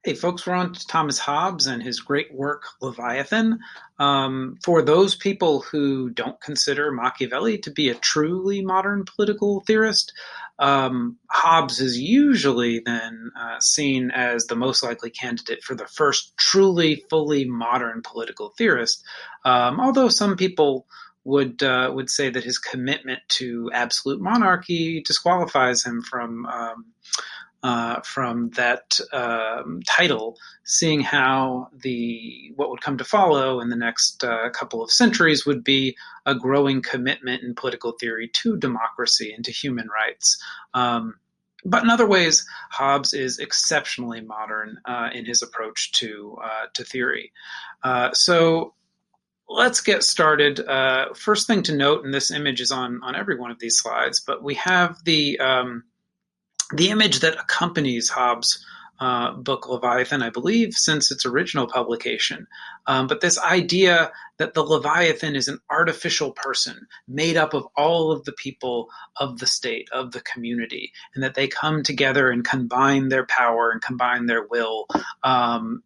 Hey, folks, we're on to Thomas Hobbes and his great work, Leviathan. For those people who don't consider Machiavelli to be a truly modern political theorist, Hobbes is usually then seen as the most likely candidate for the first truly, fully modern political theorist. Although some people would say that his commitment to absolute monarchy disqualifies him from that title, seeing how the what would come to follow in the next couple of centuries would be a growing commitment in political theory to democracy and to human rights. But in other ways, Hobbes is exceptionally modern in his approach to theory. So let's get started. First thing to note, and this image is on every one of these slides, but we have the image that accompanies Hobbes' book Leviathan, I believe, since its original publication. But this idea that the Leviathan is an artificial person made up of all of the people of the state, of the community, and that they come together and combine their power and combine their will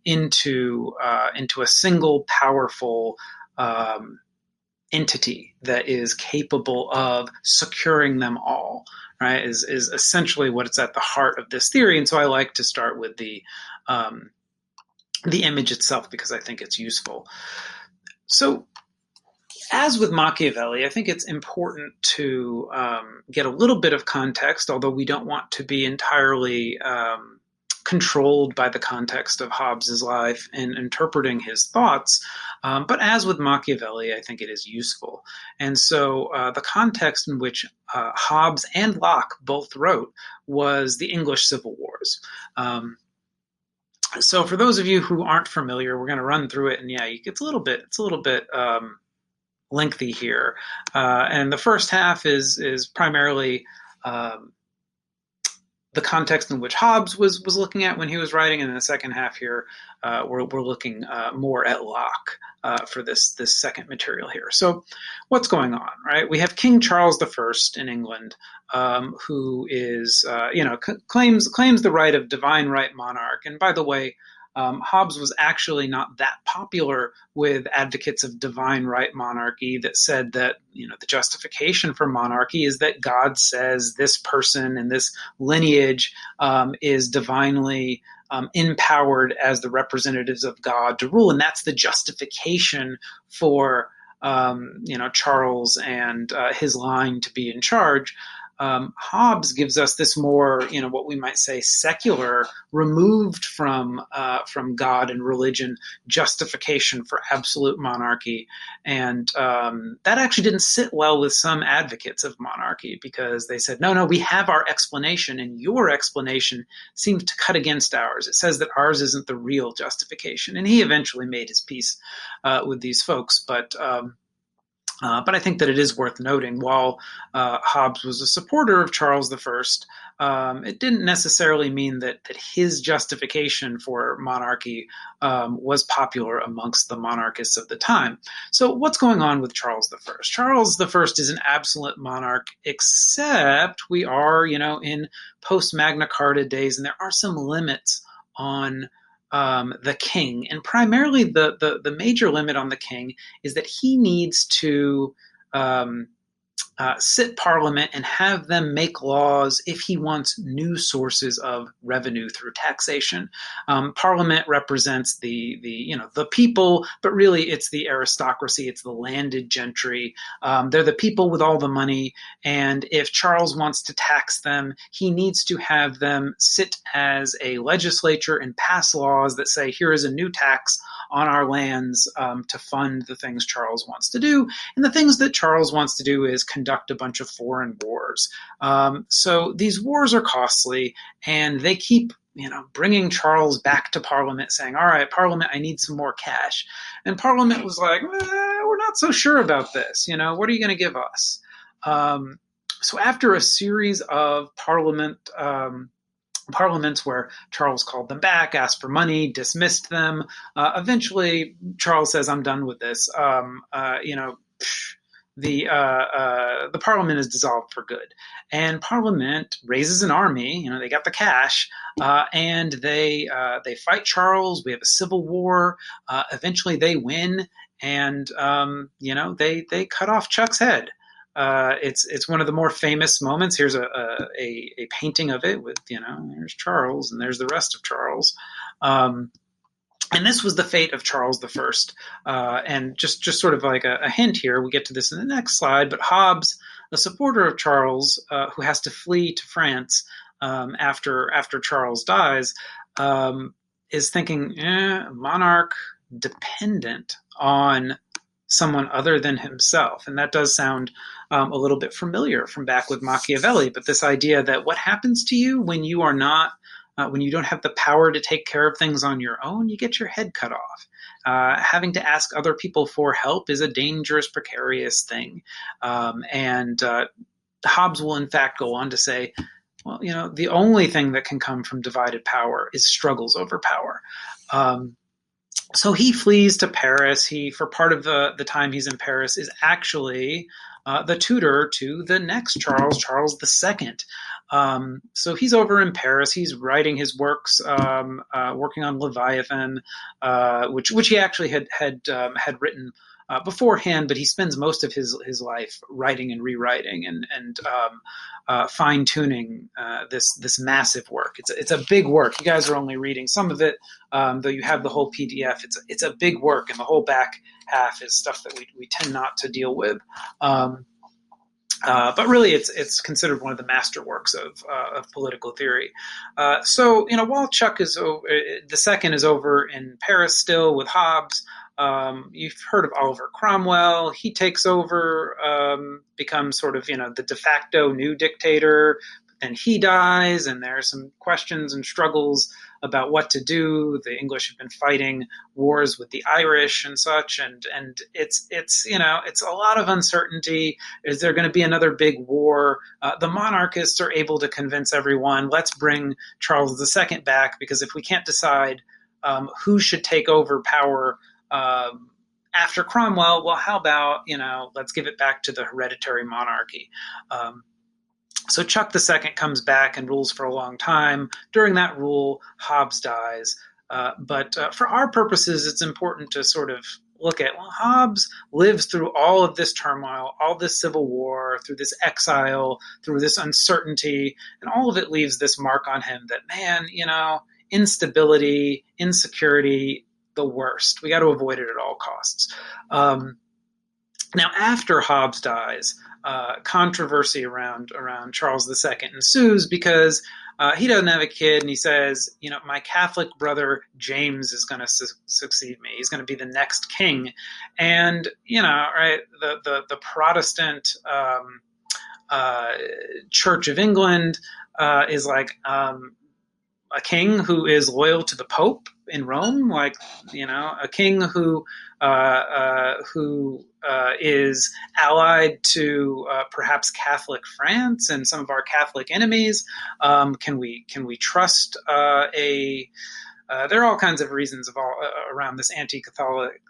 into a single powerful entity that is capable of securing them all, right, is essentially what it's at the heart of this theory. And so I like to start with the image itself because I think it's useful. So as with Machiavelli, I think it's important to get a little bit of context, although we don't want to be entirely controlled by the context of Hobbes's life and interpreting his thoughts. But as with Machiavelli, I think it is useful. And so the context in which Hobbes and Locke both wrote was the English Civil Wars. So for those of you who aren't familiar, we're going to run through it, and yeah, it's a little bit lengthy here. And the first half is primarily the context in which Hobbes was looking at when he was writing, and in the second half here, we're looking more at Locke for this second material here. So, what's going on, right? We have King Charles I in England, who is, claims the right of divine right monarch. And by the way, Hobbes was actually not that popular with advocates of divine right monarchy that said that, the justification for monarchy is that God says this person and this lineage is divinely empowered as the representatives of God to rule. And that's the justification for, Charles and his line to be in charge. Hobbes gives us this more, what we might say, secular, removed from God and religion, justification for absolute monarchy, and that actually didn't sit well with some advocates of monarchy because they said, no, we have our explanation, and your explanation seems to cut against ours. It says that ours isn't the real justification, and he eventually made his peace with these folks, but I think that it is worth noting, while Hobbes was a supporter of Charles I, it didn't necessarily mean that his justification for monarchy was popular amongst the monarchists of the time. So what's going on with Charles I? Charles I is an absolute monarch, except we are, in post-Magna Carta days, and there are some limits on the king. And primarily the major limit on the king is that he needs to sit parliament and have them make laws if he wants new sources of revenue through taxation. Parliament represents the people, but really it's the aristocracy, it's the landed gentry. They're the people with all the money, and if Charles wants to tax them, he needs to have them sit as a legislature and pass laws that say, here is a new tax on our lands to fund the things Charles wants to do. And the things that Charles wants to do is conduct a bunch of foreign wars. So these wars are costly, and they keep bringing Charles back to Parliament saying, all right, Parliament, I need some more cash. And Parliament was like, we're not so sure about this. What are you going to give us? So after a series of parliaments where Charles called them back, asked for money, dismissed them. Eventually, Charles says, I'm done with this. the Parliament is dissolved for good, and Parliament raises an army. They got the cash, and they fight Charles. We have a civil war. Eventually, they win, and they cut off Chuck's head. It's one of the more famous moments. Here's a painting of it with there's Charles and there's the rest of Charles. And this was the fate of Charles the First. And just sort of like a hint here, we get to this in the next slide, but Hobbes, the supporter of Charles, who has to flee to France after Charles dies, is thinking, monarch dependent on someone other than himself. And that does sound a little bit familiar from back with Machiavelli, but this idea that what happens to you when you are not when you don't have the power to take care of things on your own, you get your head cut off. Having to ask other people for help is a dangerous, precarious thing. And Hobbes will, in fact, go on to say, well, the only thing that can come from divided power is struggles over power. So he flees to Paris. He, for part of the time he's in Paris, is actually the tutor to the next Charles, Charles II. So he's over in Paris. He's writing his works, working on Leviathan, which he actually had written beforehand, but he spends most of his life writing and rewriting and fine tuning this massive work. It's a big work. You guys are only reading some of it, though you have the whole PDF. It's a big work, and the whole back half is stuff that we tend not to deal with. But really, it's considered one of the masterworks of political theory. So while Chuck the second is over in Paris still with Hobbes. You've heard of Oliver Cromwell. He takes over, becomes sort of the de facto new dictator. Then he dies, and there are some questions and struggles about what to do. The English have been fighting wars with the Irish and such, and it's a lot of uncertainty. Is there going to be another big war? The monarchists are able to convince everyone, let's bring Charles II back, because if we can't decide who should take over power after Cromwell, well, how about let's give it back to the hereditary monarchy. So Chuck II comes back and rules for a long time. During that rule, Hobbes dies. But for our purposes, it's important to sort of look at, well, Hobbes lives through all of this turmoil, all this civil war, through this exile, through this uncertainty, and all of it leaves this mark on him that, man, instability, insecurity, the worst. We got to avoid it at all costs. Now, after Hobbes dies, controversy around Charles II ensues because he doesn't have a kid, and he says, my Catholic brother James is going to succeed me. He's going to be the next king, and right, the Protestant Church of England is like a king who is loyal to the Pope in Rome, like a king who is allied to perhaps Catholic France and some of our Catholic enemies. Can we trust a? There are all kinds of reasons around this anti-Catholic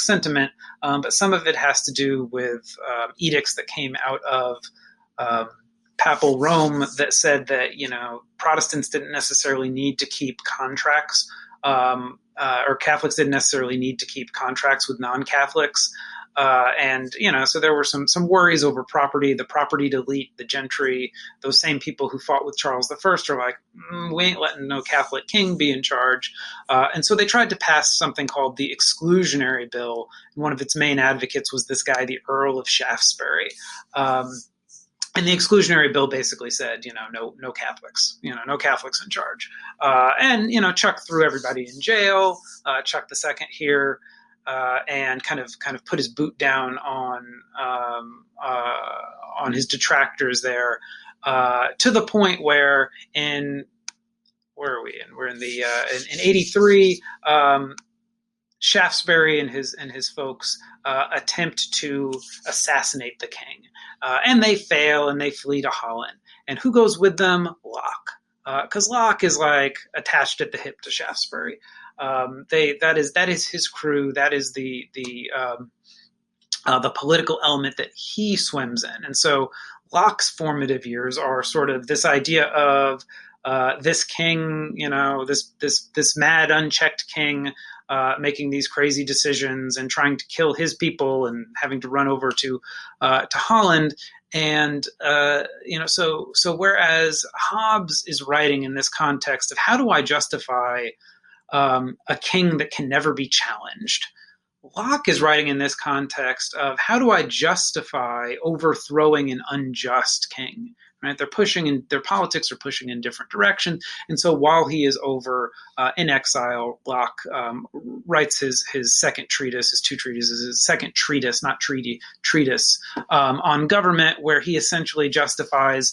sentiment, but some of it has to do with edicts that came out of Papal Rome that said that Protestants didn't necessarily need to keep contracts, or Catholics didn't necessarily need to keep contracts with non-Catholics, and so there were some worries over property, the propertied elite, the gentry. Those same people who fought with Charles I are like, we ain't letting no Catholic king be in charge, and so they tried to pass something called the Exclusionary Bill. And one of its main advocates was this guy, the Earl of Shaftesbury. And the Exclusionary Bill basically said, no Catholics, no Catholics in charge. And Chuck threw everybody in jail. Chuck II here, and kind of put his boot down on his detractors there, to the point where where are we? We're in the in 83. Shaftesbury and his folks attempt to assassinate the king, and they fail, and they flee to Holland. And who goes with them? Locke, because Locke is like attached at the hip to Shaftesbury. That is his crew. That is the the political element that he swims in. And so Locke's formative years are sort of this idea of this king, this mad, unchecked king making these crazy decisions and trying to kill his people and having to run over to Holland. And so whereas Hobbes is writing in this context of how do I justify a king that can never be challenged, Locke is writing in this context of how do I justify overthrowing an unjust king? Right? They're pushing in their politics are pushing in different directions, and so while he is over in exile, Locke writes his second treatise, his two treatises, his second treatise, not treaty, treatise on government, where he essentially justifies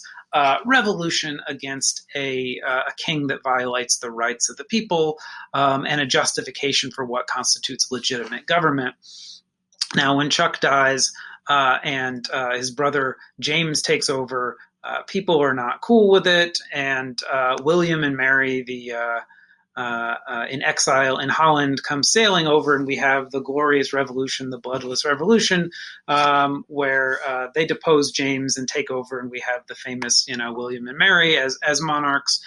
revolution against a king that violates the rights of the people, and a justification for what constitutes legitimate government. Now, when Chuck dies and his brother James takes over, people are not cool with it, and William and Mary, in exile in Holland, come sailing over, and we have the glorious revolution, the bloodless revolution, where they depose James and take over, and we have the famous, William and Mary as monarchs.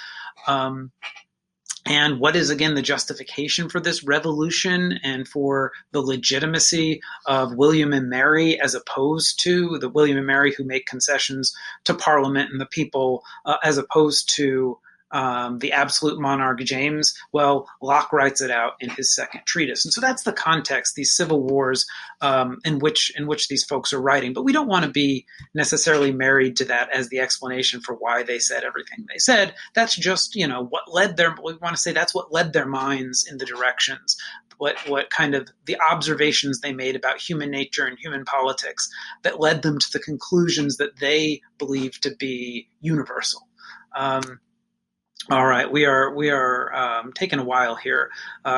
And what is, again, the justification for this revolution and for the legitimacy of William and Mary as opposed to the William and Mary who make concessions to Parliament and the people, as opposed to the absolute monarch James? Well, Locke writes it out in his second treatise. And so that's the context, these civil wars in which these folks are writing. But we don't want to be necessarily married to that as the explanation for why they said everything they said. That's just, what led we want to say that's what led their minds in the directions, what kind of the observations they made about human nature and human politics that led them to the conclusions that they believed to be universal. All right, we are taking a while here.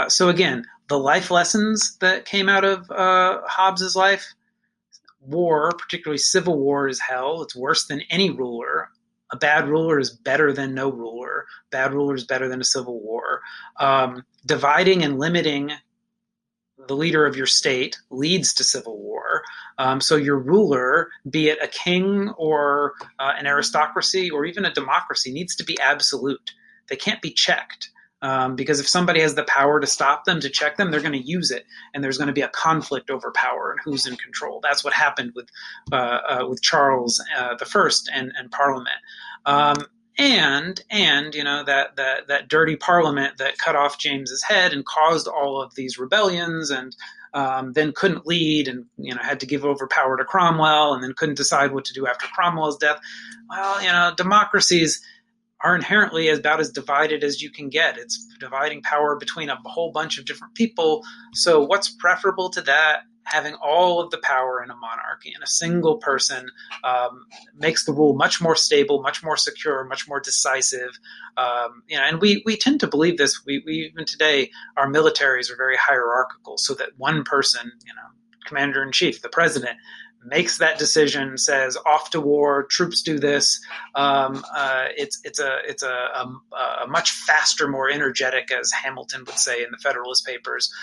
So again, the life lessons that came out of Hobbes's life: war, particularly civil war, is hell. It's worse than any ruler. A bad ruler is better than no ruler. Bad ruler is better than a civil war. Dividing and limiting the leader of your state leads to civil war. So your ruler, be it a king or an aristocracy or even a democracy, needs to be absolute. They can't be checked, because if somebody has the power to stop them, to check them, they're going to use it, and there's going to be a conflict over power and who's in control. That's what happened with Charles the First and Parliament. And that dirty Parliament that cut off James's head and caused all of these rebellions, and then couldn't lead, and had to give over power to Cromwell, and then couldn't decide what to do after Cromwell's death. Well, democracies are inherently about as divided as you can get. It's dividing power between a whole bunch of different people. So what's preferable to that? Having all of the power in a monarchy, and a single person makes the rule much more stable, much more secure, much more decisive. And we tend to believe this. We even today, our militaries are very hierarchical, so that one person, commander-in-chief, the president, makes that decision, says off to war, troops do this. It's a much faster, more energetic, as Hamilton would say in the Federalist Papers,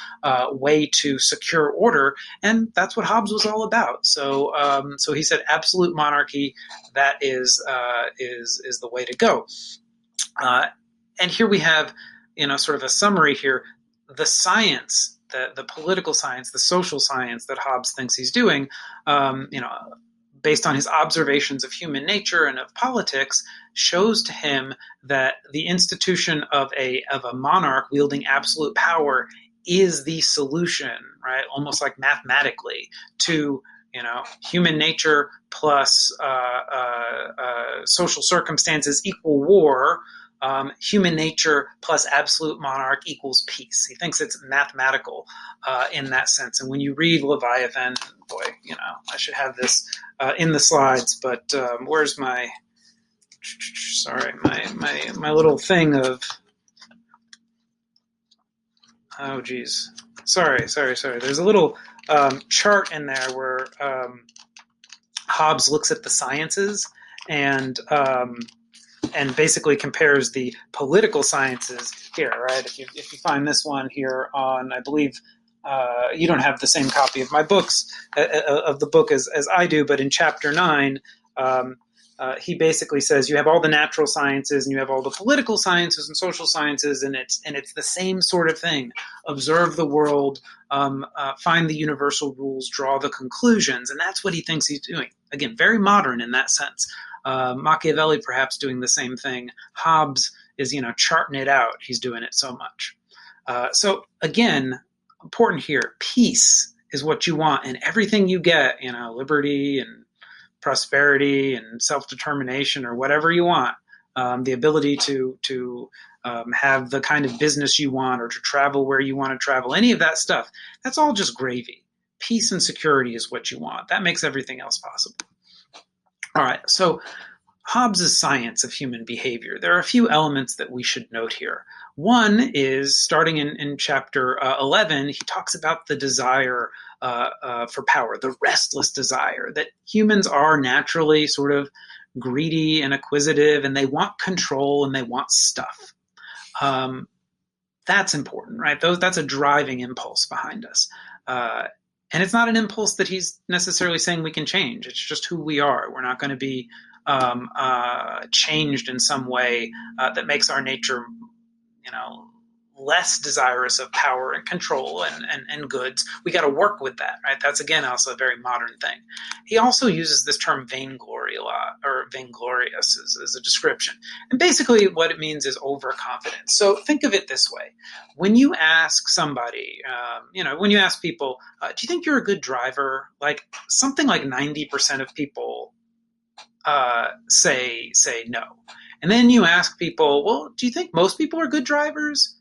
way to secure order, and that's what Hobbes was all about. So he said absolute monarchy, that is the way to go. And here we have, sort of a summary here. The science, the political science, the social science that Hobbes thinks he's doing, based on his observations of human nature and of politics, shows to him that the institution of a monarch wielding absolute power is the solution, right? Almost like mathematically, to human nature plus social circumstances equal war. Human nature plus absolute monarch equals peace. He thinks it's mathematical in that sense. And when you read Leviathan, boy, I should have this in the slides, but where's my little thing of, oh geez, sorry. There's a little chart in there where Hobbes looks at the sciences and basically compares the political sciences here, right? If you find this one here on, I believe, you don't have the same copy of my books of the book as I do, but in chapter 9, he basically says you have all the natural sciences and you have all the political sciences and social sciences, and it's the same sort of thing. Observe the world, find the universal rules, draw the conclusions, and that's what he thinks he's doing. Again, very modern in that sense. Machiavelli perhaps doing the same thing. Hobbes is charting it out. He's doing it so much. So again, important here, peace is what you want, and everything you get, liberty and prosperity and self-determination or whatever you want, the ability to have the kind of business you want or to travel where you want to travel, any of that stuff, that's all just gravy. Peace and security is what you want. That makes everything else possible. All right, so Hobbes' science of human behavior. There are a few elements that we should note here. One is, starting in chapter 11, he talks about the desire for power, the restless desire, that humans are naturally sort of greedy and acquisitive, and they want control and they want stuff. That's important, right? That's a driving impulse behind us. And it's not an impulse that he's necessarily saying we can change. It's just who we are. We're not going to be changed in some way that makes our nature, less desirous of power and control and goods. We got to work with that, right? That's, again, also a very modern thing. He also uses this term vainglory a lot, or vainglorious as a description. And basically what it means is overconfidence. So think of it this way. When you ask somebody, when you ask people, do you think you're a good driver? Like something like 90% of people say no. And then you ask people, well, do you think most people are good drivers?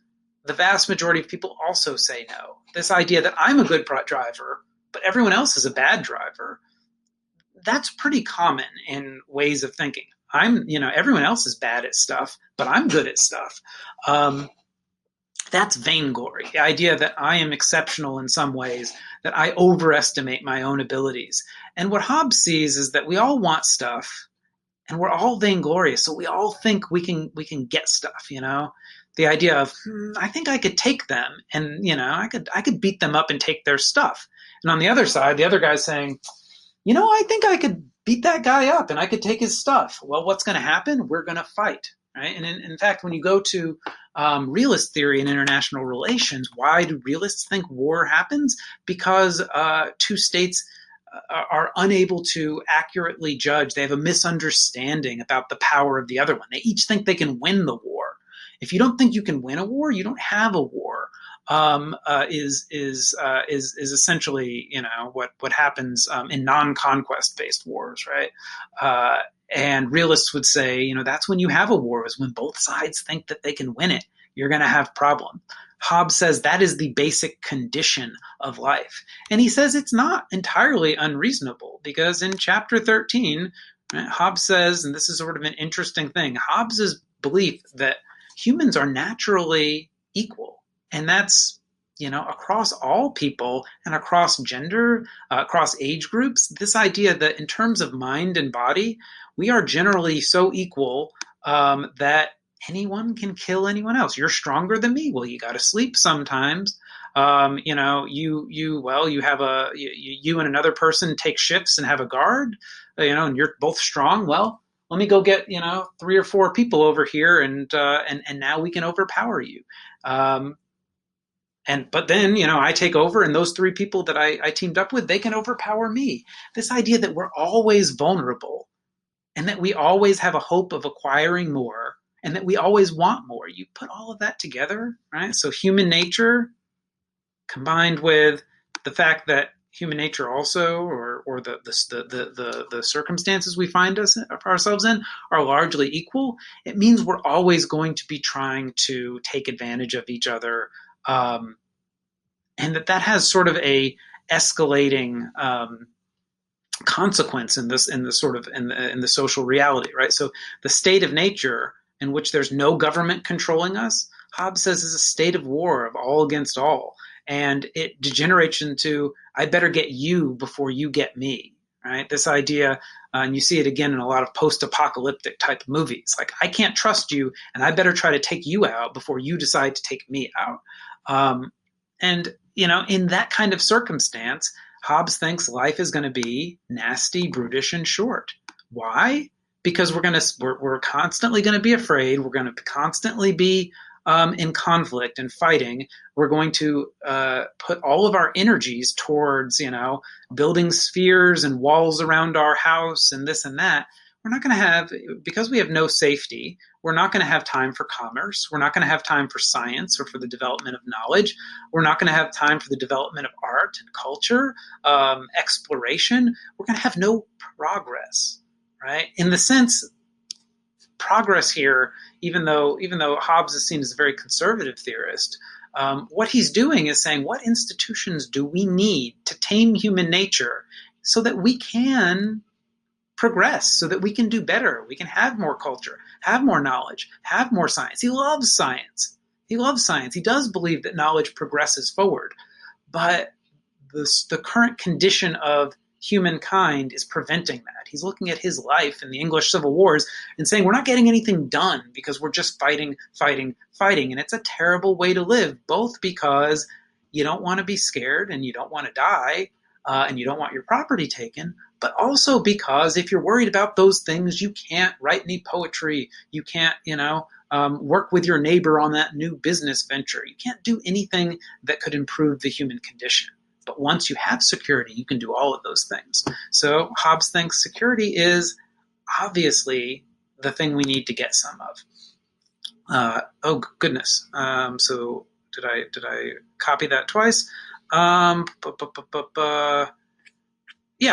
The vast majority of people also say no. This idea that I'm a good driver, but everyone else is a bad driver, that's pretty common in ways of thinking. Everyone else is bad at stuff, but I'm good at stuff. That's vainglory, the idea that I am exceptional in some ways, that I overestimate my own abilities. And what Hobbes sees is that we all want stuff, and we're all vainglorious, so we all think we can get stuff, The idea of, I think I could take them, and I could beat them up and take their stuff. And on the other side, the other guy's saying, I think I could beat that guy up and I could take his stuff. Well, what's going to happen? We're going to fight, right? And in fact, when you go to realist theory and international relations, why do realists think war happens? Because two states are unable to accurately judge. They have a misunderstanding about the power of the other one. They each think they can win the war. If you don't think you can win a war, you don't have a war. Is essentially what happens in non-conquest based wars, right? And realists would say that's when you have a war, is when both sides think that they can win it. You're going to have problem. Hobbes says that is the basic condition of life, and he says it's not entirely unreasonable, because in chapter 13, right, Hobbes says, and this is sort of an interesting thing, Hobbes's belief that humans are naturally equal. And that's, across all people and across gender, across age groups, this idea that in terms of mind and body, we are generally so equal that anyone can kill anyone else. You're stronger than me. Well, you got to sleep sometimes. You and another person take shifts and have a guard, and you're both strong. Well, let me go get 3 or 4 people over here, and now we can overpower you. But then I take over, and those 3 people that I teamed up with, they can overpower me. This idea that we're always vulnerable, and that we always have a hope of acquiring more, and that we always want more. You put all of that together, right? So human nature combined with the fact that human nature also, or the circumstances we find ourselves in, are largely equal. It means we're always going to be trying to take advantage of each other, and that has sort of a escalating consequence in the social reality, right? So the state of nature, in which there's no government controlling us, Hobbes says, is a state of war, of all against all. And it degenerates into, I better get you before you get me, right? This idea, and you see it again in a lot of post-apocalyptic type movies. Like, I can't trust you, and I better try to take you out before you decide to take me out. And, in that kind of circumstance, Hobbes thinks life is going to be nasty, brutish, and short. Why? Because we're constantly going to be afraid. We're going to constantly be in conflict and fighting. We're going to put all of our energies towards, building spheres and walls around our house and this and that. We're not going to have, because we have no safety, we're not going to have time for commerce. We're not going to have time for science or for the development of knowledge. We're not going to have time for the development of art and culture, exploration. We're going to have no progress, right? In the sense, progress here, even though Hobbes is seen as a very conservative theorist, what he's doing is saying, what institutions do we need to tame human nature so that we can progress, so that we can do better, we can have more culture, have more knowledge, have more science. He loves science. He loves science. He does believe that knowledge progresses forward, but the current condition of humankind is preventing that. He's looking at his life in the English Civil Wars and saying, we're not getting anything done because we're just fighting. And it's a terrible way to live, both because you don't want to be scared and you don't want to die, and you don't want your property taken, but also because if you're worried about those things, you can't write any poetry. You can't, work with your neighbor on that new business venture. You can't do anything that could improve the human condition. But once you have security, you can do all of those things. So Hobbes thinks security is obviously the thing we need to get some of. Oh goodness. So did I copy that twice? Yeah,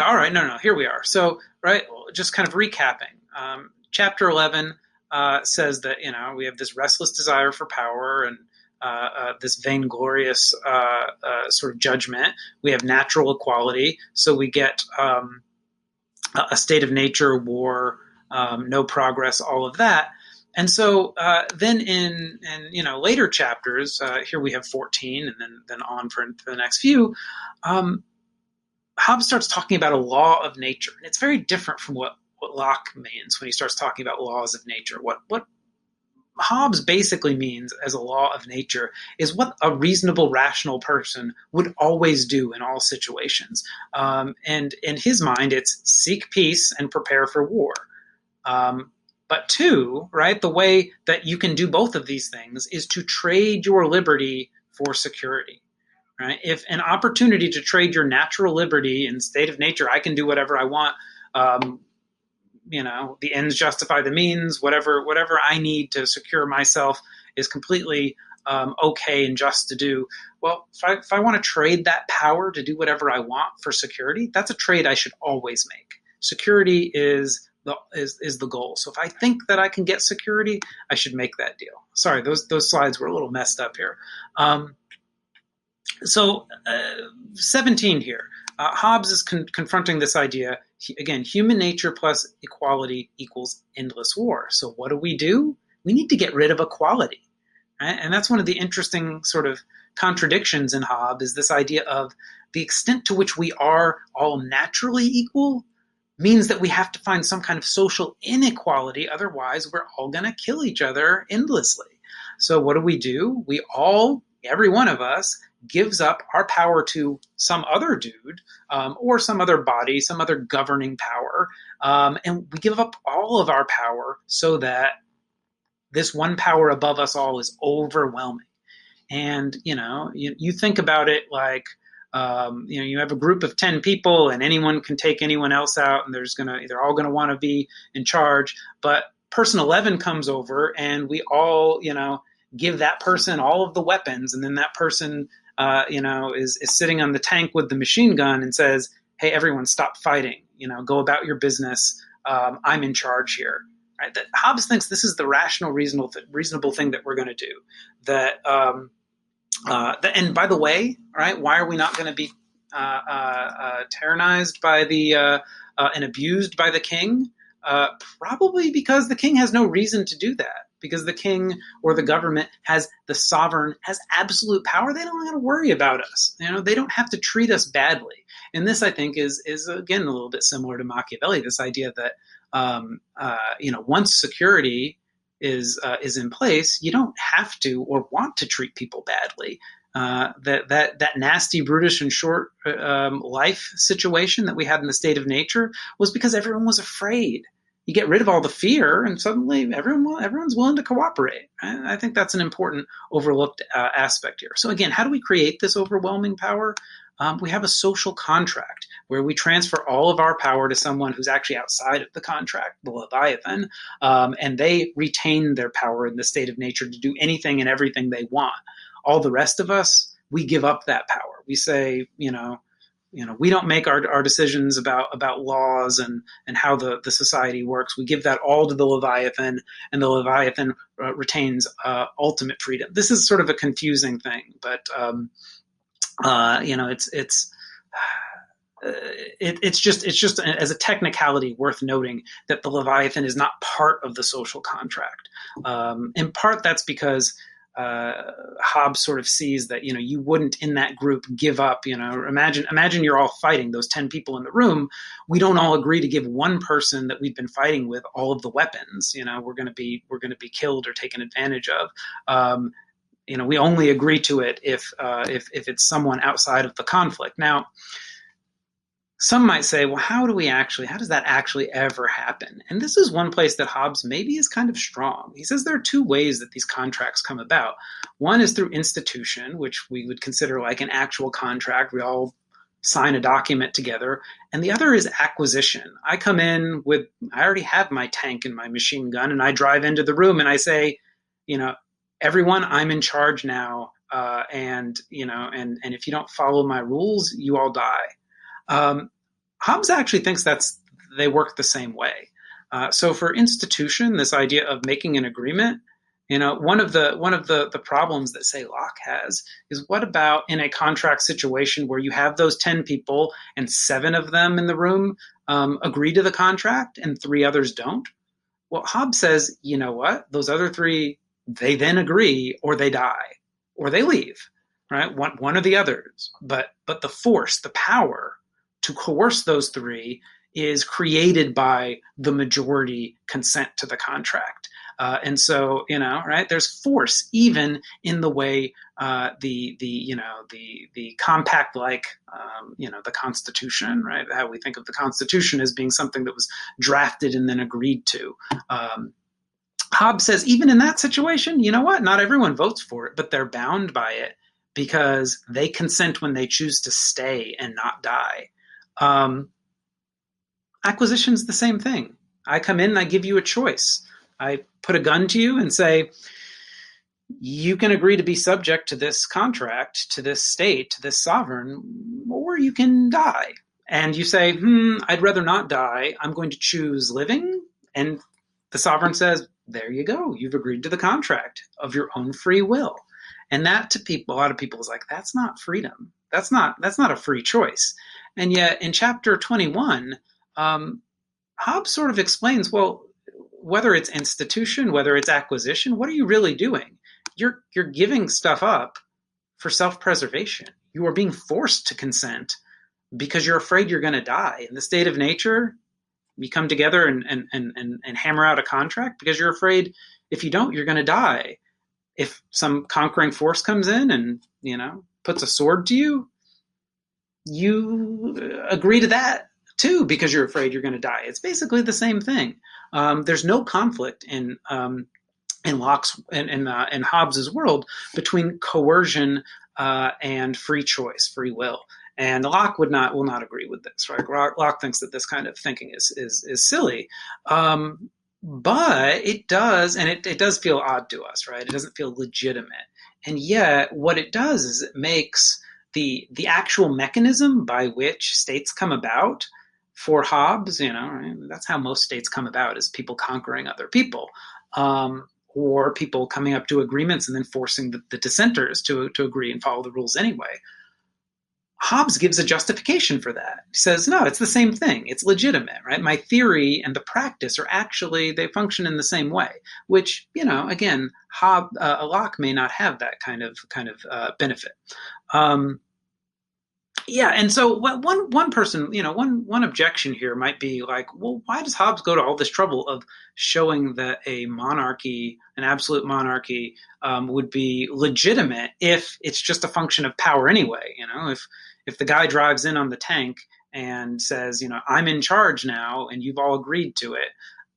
all right. No, here we are. So, right, just kind of recapping. Chapter 11 says that, we have this restless desire for power and this vainglorious sort of judgment. We have natural equality. So we get a state of nature, war, no progress, all of that. And so then in later chapters, here we have 14 and then on for the next few, Hobbes starts talking about a law of nature. And it's very different from what Locke means when he starts talking about laws of nature. What Hobbes basically means as a law of nature is what a reasonable, rational person would always do in all situations. And in his mind, it's seek peace and prepare for war. But two, right, the way that you can do both of these things is to trade your liberty for security. Right? If an opportunity to trade your natural liberty in state of nature, I can do whatever I want. The ends justify the means. Whatever I need to secure myself is completely okay and just to do. Well, if I want to trade that power to do whatever I want for security, that's a trade I should always make. Security is the goal. So if I think that I can get security, I should make that deal. Sorry, those slides were a little messed up here. So 17 here. Hobbes is confronting this idea, again, human nature plus equality equals endless war. So what do? We need to get rid of equality. Right? And that's one of the interesting sort of contradictions in Hobbes, is this idea of the extent to which we are all naturally equal means that we have to find some kind of social inequality. Otherwise, we're all going to kill each other endlessly. So what do? We all, every one of us, gives up our power to some other dude or some other body, some other governing power, and we give up all of our power so that this one power above us all is overwhelming. And you think about it like you have a group of 10 people and anyone can take anyone else out, and they're all gonna want to be in charge. But person 11 comes over and we all give that person all of the weapons, and then that person is sitting on the tank with the machine gun and says, hey, everyone, stop fighting. Go about your business. I'm in charge here. Right? That Hobbes thinks this is the rational, reasonable thing that we're going to do. That, and by the way, right? Why are we not going to be tyrannized by and abused by the king? Probably because the king has no reason to do that. Because the king or the government has absolute power. They don't have to worry about us. They don't have to treat us badly. And this, I think, is again a little bit similar to Machiavelli. This idea that once security is in place, you don't have to or want to treat people badly. that nasty Brutish and short life situation that we had in the state of nature was because everyone was afraid. You get rid of all the fear, and suddenly everyone's willing to cooperate. I think that's an important overlooked aspect here. So again, how do we create this overwhelming power? We have a social contract where we transfer all of our power to someone who's actually outside of the contract, the Leviathan, and they retain their power in the state of nature to do anything and everything they want. All the rest of us, we give up that power. We say, we don't make our decisions about laws and how the society works. We give that all to the Leviathan, and the Leviathan retains ultimate freedom. This is sort of a confusing thing, but it's just as a technicality worth noting that the Leviathan is not part of the social contract. In part, that's because Hobbes sort of sees that you wouldn't in that group give up. Imagine you're all fighting, those 10 people in the room. We don't all agree to give one person that we've been fighting with all of the weapons. We're going to be killed or taken advantage of. We only agree to it if it's someone outside of the conflict. Now, some might say, well, how does that actually ever happen? And this is one place that Hobbes maybe is kind of strong. He says there are two ways that these contracts come about. One is through institution, which we would consider like an actual contract. We all sign a document together. And the other is acquisition. I come in I already have my tank and my machine gun, and I drive into the room and I say, everyone, I'm in charge now. And if you don't follow my rules, you all die. Hobbes actually thinks they work the same way. So for institution, this idea of making an agreement, one of the problems that, say, Locke has is, what about in a contract situation where you have those 10 people and 7 of them in the room agree to the contract and 3 others don't? Well, Hobbes says, you know what? Those other 3, they then agree, or they die, or they leave, right? One or the others. But the force, the power to coerce those 3 is created by the majority consent to the contract. And so, right, there's force even in the way the compact, like, the Constitution, right? How we think of the Constitution as being something that was drafted and then agreed to. Hobbes says even in that situation, you know what? Not everyone votes for it, but they're bound by it because they consent when they choose to stay and not die. Acquisition's the same thing. I come in and I give you a choice. I put a gun to you and say, you can agree to be subject to this contract, to this state, to this sovereign, or you can die. And you say, I'd rather not die. I'm going to choose living. And the sovereign says, there you go. You've agreed to the contract of your own free will. And that, to people, a lot of people, is like, that's not freedom. That's not a free choice. And yet in chapter 21, Hobbes sort of explains, well, whether it's institution, whether it's acquisition, what are you really doing? You're giving stuff up for self-preservation. You are being forced to consent because you're afraid you're going to die. In the state of nature, you come together and hammer out a contract because you're afraid if you don't, you're going to die. If some conquering force comes in and, puts a sword to you, you agree to that too because you're afraid you're going to die. It's basically the same thing. There's no conflict in Locke's in Hobbes's world between coercion and free choice, free will. And Locke will not agree with this, right? Locke thinks that this kind of thinking is silly, but it does, and it does feel odd to us, right? It doesn't feel legitimate, and yet what it does is it makes the actual mechanism by which states come about for Hobbes. Right? That's how most states come about, is people conquering other people. Or people coming up to agreements and then forcing the dissenters to agree and follow the rules anyway. Hobbes gives a justification for that. He says, no, it's the same thing. It's legitimate, right? My theory and the practice are actually, they function in the same way, which, again, Locke may not have that kind of benefit. Yeah, and so one person, one objection here might be like, well, why does Hobbes go to all this trouble of showing that a monarchy, an absolute monarchy, would be legitimate if it's just a function of power anyway? If the guy drives in on the tank and says, I'm in charge now, and you've all agreed to it,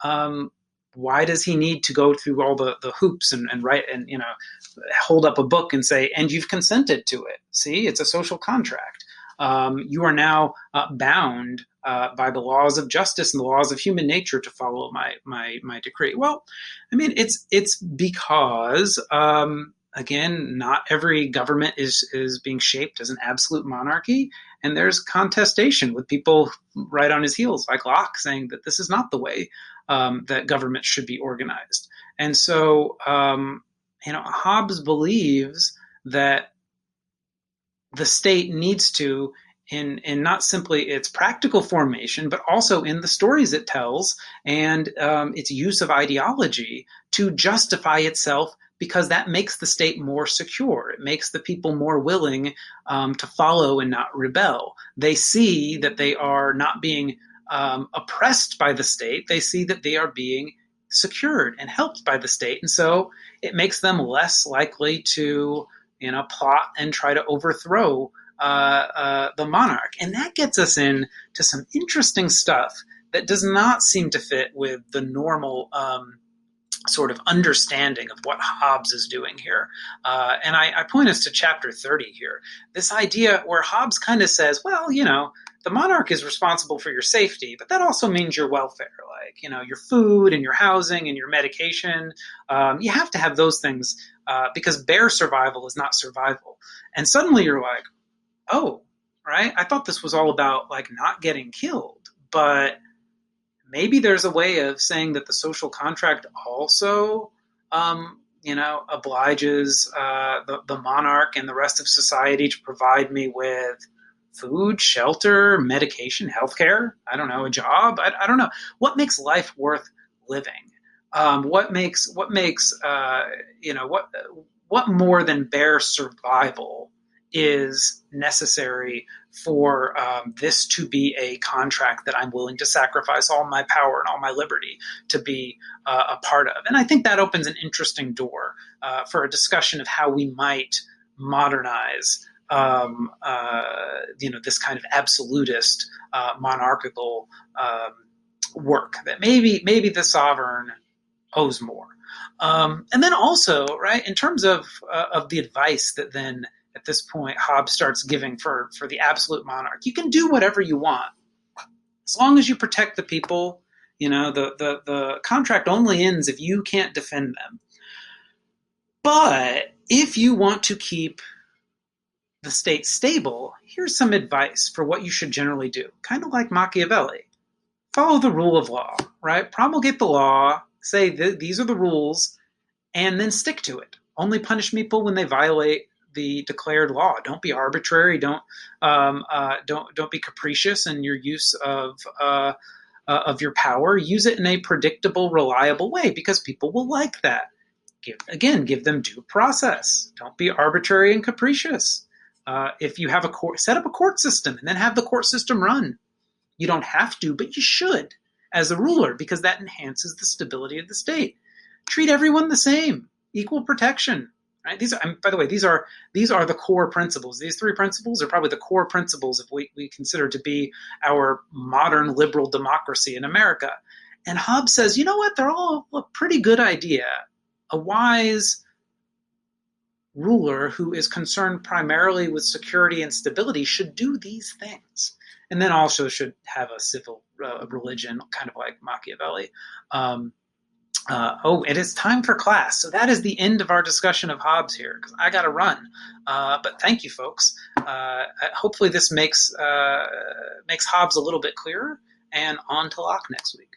um, why does he need to go through all the hoops and write and hold up a book and say, and you've consented to it? See, it's a social contract. You are now bound by the laws of justice and the laws of human nature to follow my decree. Well, I mean, it's because again, not every government is being shaped as an absolute monarchy, and there's contestation with people right on his heels, like Locke, saying that this is not the way that government should be organized. And so, Hobbes believes that the state needs to, in not simply its practical formation, but also in the stories it tells and its use of ideology to justify itself, because that makes the state more secure. It makes the people more willing to follow and not rebel. They see that they are not being oppressed by the state. They see that they are being secured and helped by the state. And so it makes them less likely to plot and try to overthrow the monarch. And that gets us into some interesting stuff that does not seem to fit with the normal sort of understanding of what Hobbes is doing here. And I point us to chapter 30 here. This idea where Hobbes kind of says, well, the monarch is responsible for your safety, but that also means your welfare, like, your food and your housing and your medication. You have to have those things because bare survival is not survival. And suddenly you're like, oh, right? I thought this was all about like not getting killed, but maybe there's a way of saying that the social contract also, obliges the monarch and the rest of society to provide me with food, shelter, medication, healthcare. I don't know, a job. I don't know what makes life worth living. What more than bare survival is necessary for this to be a contract that I'm willing to sacrifice all my power and all my liberty to be a part of. And I think that opens an interesting door for a discussion of how we might modernize this kind of absolutist monarchical work, that maybe the sovereign owes more. And then also, right, in terms of the advice that then at this point Hobbes starts giving for the absolute monarch, you can do whatever you want as long as you protect the people. The contract only ends if you can't defend them. But if you want to keep the state stable, here's some advice for what you should generally do. Kind of like Machiavelli. Follow the rule of law, right? Promulgate the law, say these are the rules, and then stick to it. Only punish people when they violate the declared law. Don't be arbitrary. Don't be capricious in your use of your power. Use it in a predictable, reliable way, because people will like that. Give them due process. Don't be arbitrary and capricious. If you have a court, set up a court system and then have the court system run. You don't have to, but you should as a ruler, because that enhances the stability of the state. Treat everyone the same, equal protection. Right? By the way, these are the core principles. These three principles are probably the core principles of what we consider to be our modern liberal democracy in America. And Hobbes says, you know what? They're all a pretty good idea. A wise ruler who is concerned primarily with security and stability should do these things. And then also should have a civil religion, kind of like Machiavelli. It is time for class. So that is the end of our discussion of Hobbes here, because I got to run. But thank you, folks. Hopefully this makes Hobbes a little bit clearer, and on to Locke next week.